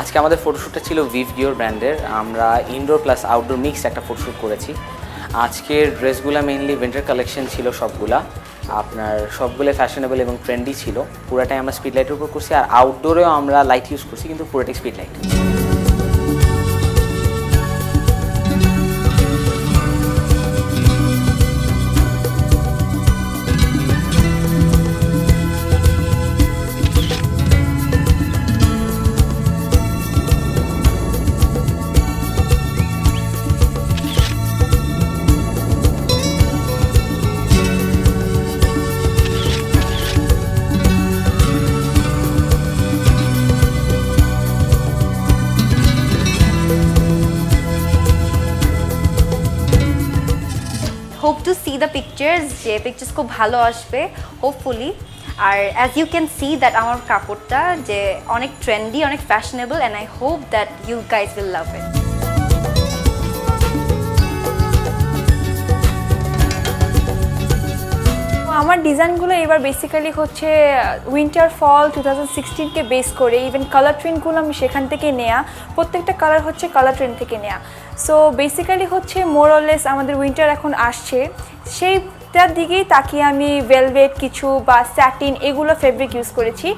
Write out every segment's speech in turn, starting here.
আজকে আমাদের ফটোশ্যুটটা ছিল ভিভ গিওর ব্র্যান্ডের। আমরা ইনডোর প্লাস আউটডোর মিক্সড একটা ফটোশ্যুট করেছি। আজকের ড্রেসগুলো মেইনলি উইন্টার কালেকশন ছিল সবগুলা, আপনার সবগুলো ফ্যাশনেবল এবং ট্রেন্ডি ছিল। পুরাটাই আমরা স্পিড লাইটের উপর করছি, আর আউটডোরেও আমরা লাইট ইউজ করছি, কিন্তু পুরোটাই speed light. Hope to see the pictures, যে পিকচার্স খুব ভালো আসবে হোপফুলি। আর as you can see that আমার কাপড়টা যে অনেক ট্রেন্ডি, অনেক fashionable, and I hope that you guys will love it. আমার ডিজাইনগুলো এবার বেসিক্যালি হচ্ছে উইন্টার ফল 2016কে বেস করে, ইভেন কালার ট্রেন্ডগুলো আমি সেখান থেকে নেয়া, প্রত্যেকটা কালার হচ্ছে কালার ট্রেন্ড থেকে নেয়া। সো বেসিক্যালি হচ্ছে মোরলেস আমাদের উইন্টার এখন আসছে, সেইটার দিকেই তাকিয়ে আমি ভেলভেট কিছু বা স্যাটিন এগুলো ফেব্রিক ইউজ করেছি,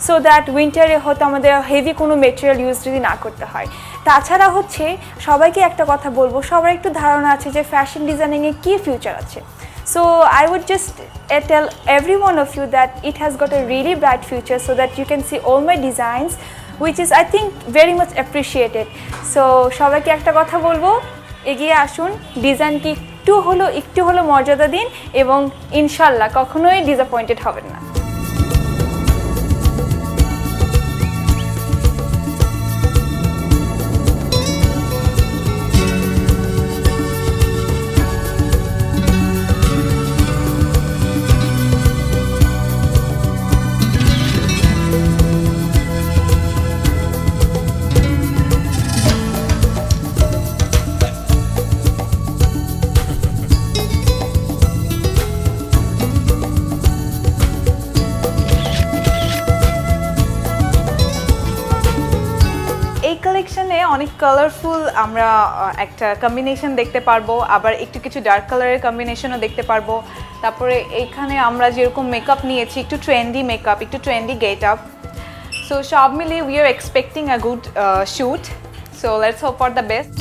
সো দ্যাট উইন্টারে হয়তো আমাদের হেভি কোনো মেটেরিয়াল ইউজ যদি না করতে হয়। তাছাড়া হচ্ছে সবাইকে একটা কথা বলবো, সবার একটু ধারণা আছে যে ফ্যাশন ডিজাইনিংয়ে কী ফিউচার আছে। So I would just tell every one of you that it has got a really bright future, so that you can see all my designs, which is I think very much appreciated. So সবাইকে একটা কথা বলবো, এগিয়ে আসুন, ডিজাইনকে একটু হলো মর্যাদা দিন, এবং ইনশাল্লাহ কখনোই ডিসঅ্যাপয়েন্টেড হবেন না। কালেকশনে অনেক কালারফুল আমরা একটা কম্বিনেশন দেখতে পারবো, আবার একটু কিছু ডার্ক কালারের কম্বিনেশনও দেখতে পারবো। তারপরে এইখানে আমরা যেরকম মেকআপ নিয়েছি, একটু ট্রেন্ডি মেকআপ, একটু ট্রেন্ডি গেট আপ, সো সব মিলিয়ে we are expecting a good shoot, so let's hope for the best.